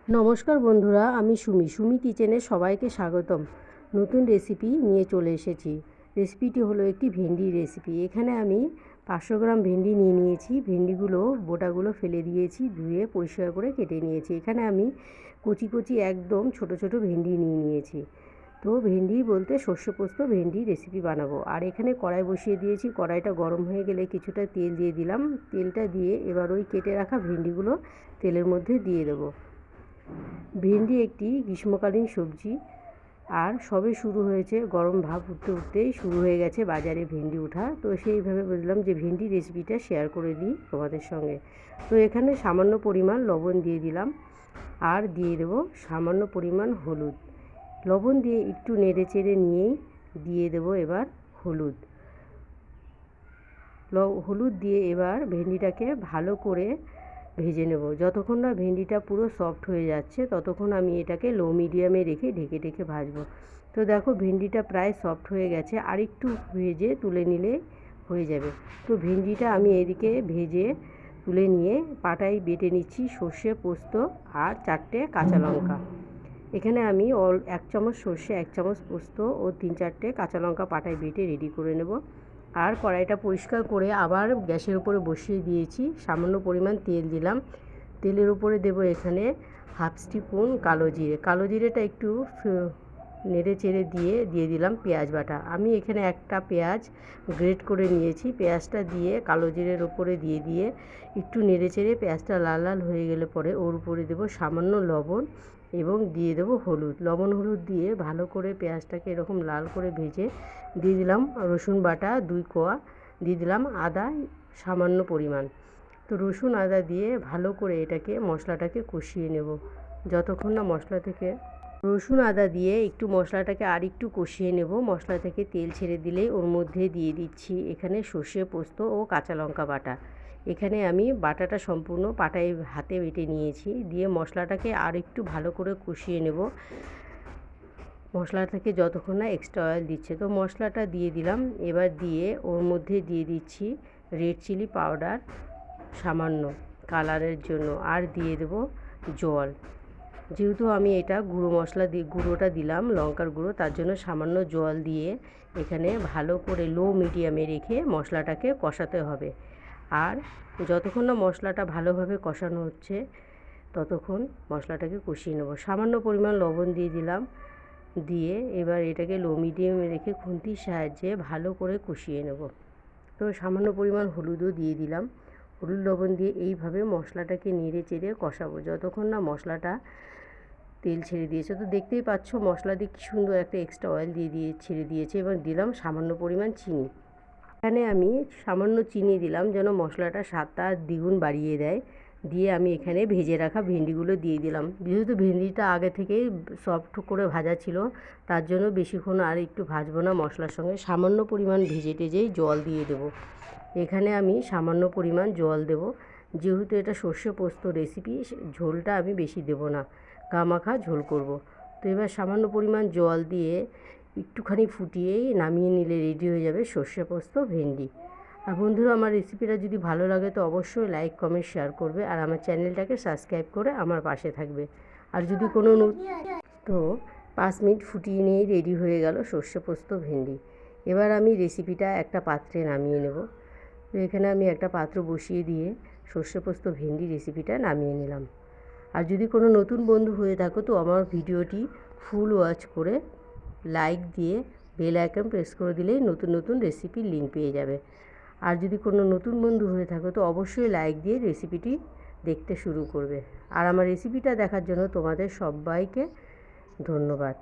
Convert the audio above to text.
নমস্কার বন্ধুরা, আমি সুমি কিচেনে সবাইকে স্বাগতম। নতুন রেসিপি নিয়ে চলে এসেছি। রেসিপিটি হলো একটি ভেন্ডির রেসিপি। এখানে আমি 500 গ্রাম ভেন্ডি নিয়ে নিয়েছি। ভেন্ডিগুলো বোটাগুলো ফেলে দিয়েছি, ধুয়ে পরিষ্কার করে কেটে নিয়েছি। এখানে আমি কচি কচি একদম ছোট ছোট ভেন্ডি নিয়ে নিয়েছি। তো ভেন্ডি বলতে শস্য পোস্ত ভেন্ডি রেসিপি বানাবো। আর এখানে কড়াই বসিয়ে দিয়েছি। কড়াইটা গরম হয়ে গেলে কিছুটা তেল দিয়ে দিলাম। তেলটা দিয়ে এবার ওই কেটে রাখা ভেন্ডিগুলো তেলের মধ্যে দিয়ে দেবো। ভেন্ডি একটি গ্রীষ্মকালীন সবজি, আর সবে শুরু হয়েছে, গরম ভাব উঠতে উঠতেই শুরু হয়ে গেছে বাজারে ভেন্ডি ওঠা। তো সেইভাবে বুঝলাম যে ভেন্ডি রেসিপিটা শেয়ার করে দিই তোমাদের সঙ্গে। তো এখানে সামান্য পরিমাণ লবণ দিয়ে দিলাম, আর দিয়ে দেবো সামান্য পরিমাণ হলুদ। লবণ দিয়ে একটু নেড়ে চেড়ে নিয়েই দিয়ে দেবো এবার হলুদ। হলুদ দিয়ে এবার ভেন্ডিটাকে ভালো করে ভেজে নেব। যতক্ষণ না ভেন্ডিটা পুরো সফট হয়ে যাচ্ছে ততক্ষণ আমি এটাকে লো মিডিয়ামে রেখে ঢেকে ঢেকে ভাজবো। তো দেখো ভেন্ডিটা প্রায় সফট হয়ে গেছে, আর একটু ভেজে তুলে নিলে হয়ে যাবে। তো ভেন্ডিটা আমি এদিকে ভেজে তুলে নিয়ে পাটায় বেটে নিচ্ছি সর্ষে পোস্ত আর 4টে কাঁচা লঙ্কা। এখানে আমি 1 চামচ সর্ষে, 1 চামচ পোস্ত ও 3-4টে কাঁচা লঙ্কা পাটায় বেটে রেডি করে নেব। আর কড়াইটা পরিষ্কার করে আবার গ্যাসের উপরে বসিয়ে দিয়েছি। সামান্য পরিমাণ তেল দিলাম। তেলের উপরে দেব এখানে 1/2 স্পুন কালো জিরে। কালো জিরেটা একটু নেড়ে চেড়ে দিয়ে দিলাম পেঁয়াজ বাটা। আমি এখানে একটা পেঁয়াজ গ্রেট করে নিয়েছি। পেঁয়াজটা দিয়ে কালো জিরের উপরে দিয়ে একটু নেড়ে চেড়ে পেঁয়াজটা লাল লাল হয়ে গেলে পরে ওর উপরে দেবো সামান্য লবণ এবং দিয়ে দেবো হলুদ। লবণ হলুদ দিয়ে ভালো করে পেঁয়াজটাকে এরকম লাল করে ভেজে দিয়ে দিলাম রসুন বাটা 2 কোয়া, দিয়ে দিলাম আদা সামান্য পরিমাণ। তো রসুন আদা দিয়ে ভালো করে এটাকে মশলাটাকে কষিয়ে নেব। যতক্ষণ না মশলা থেকে রসুন আদা দিয়ে একটু মশলাটাকে আর একটু কষিয়ে নেব। মশলা থেকে তেল ছেড়ে দিলেই ওর মধ্যে দিয়ে দিচ্ছি এখানে সর্ষে পোস্ত ও কাঁচা লঙ্কা বাটা। এখানে আমি বাটাটা সম্পূর্ণ পাটায় হাতে বেটে নিয়েছি। দিয়ে মশলাটাকে আর একটু ভালো করে কষিয়ে নেব মশলা থেকে যতক্ষণ না এক্সট্রা অয়েল দিচ্ছে। তো মশলাটা দিয়ে দিলাম। এবার দিয়ে ওর মধ্যে দিয়ে দিচ্ছি রেড চিলি পাউডার সামান্য কালারের জন্য, আর দিয়ে দেবো জল। যেহেতু আমি এটা গুঁড়ো মশলা গুঁড়োটা দিলাম লঙ্কার গুঁড়ো, তার জন্য সামান্য জল দিয়ে এখানে ভালো করে লো মিডিয়ামে রেখে মশলাটাকে কষাতে হবে। আর যতক্ষণ না মশলাটা ভালোভাবে কষানো হচ্ছে ততক্ষণ মশলাটাকে কষিয়ে নেব। সামান্য পরিমাণ লবণ দিয়ে দিলাম। দিয়ে এবার এটাকে লো মিডিয়ামে রেখে খুন্তির সাহায্যে ভালো করে কষিয়ে নেব। তো সামান্য পরিমাণ হলুদও দিয়ে দিলাম। হলুদ লবণ দিয়ে এইভাবে মশলাটাকে নেড়ে চেড়ে কষাবো যতক্ষণ না মশলাটা তেল ছেড়ে দিয়েছে। তো দেখতেই পাচ্ছ মশলা দিয়ে কী সুন্দর একটা এক্সট্রা অয়েল ছেড়ে দিয়েছে। এবং দিলাম সামান্য পরিমাণ চিনি। এখানে আমি সামান্য চিনি দিলাম যেন মশলাটা স্বাদটা দ্বিগুণ বাড়িয়ে দেয়। দিয়ে আমি এখানে ভেজে রাখা ভেন্ডিগুলো দিয়ে দিলাম। যেহেতু ভেন্ডিটা আগে থেকেই সফট করে ভাজা ছিল, তার জন্য বেশিক্ষণ আর একটু ভাজবো না মশলার সঙ্গে। সামান্য পরিমাণ ভেজে টেজেই জল দিয়ে দেবো। এখানে আমি সামান্য পরিমাণ জল দেব। যেহেতু এটা সর্ষে পোস্ত রেসিপি, ঝোলটা আমি বেশি দেব না, গামাখা ঝোল করব। তো এবার সামান্য পরিমাণ জল দিয়ে একটুখানি ফুটিয়েই নামিয়ে নিলে রেডি হয়ে যাবে সর্ষে পোস্ত ভেন্ডি। আর বন্ধুরা, আমার রেসিপিটা যদি ভালো লাগে তো অবশ্যই লাইক কমেন্ট শেয়ার করবে, আর আমার চ্যানেলটাকে সাবস্ক্রাইব করে আমার পাশে থাকবে। আর যদি কোনো তো 5 মিনিট ফুটিয়ে নিয়েই রেডি হয়ে গেল সর্ষে পোস্ত ভেন্ডি। এবার আমি রেসিপিটা একটা পাত্রে নামিয়ে নেব। তো এখানে আমি একটা পাত্র বসিয়ে দিয়ে সর্ষে পোস্ত ভেন্ডি রেসিপিটা নামিয়ে নিলাম। আর যদি কোনো নতুন বন্ধু হয়ে থাকো তো আমার ভিডিওটি ফুল ওয়াচ করে লাইক দিয়ে বেল আইকন প্রেস করে দিলেই নতুন নতুন রেসিপির লিঙ্ক পেয়ে যাবে। আর যদি কোনো নতুন বন্ধু হয়ে থাকো তো অবশ্যই লাইক দিয়ে রেসিপিটি দেখতে শুরু করবে। আর আমার রেসিপিটা দেখার জন্য তোমাদের সবাইকে ধন্যবাদ।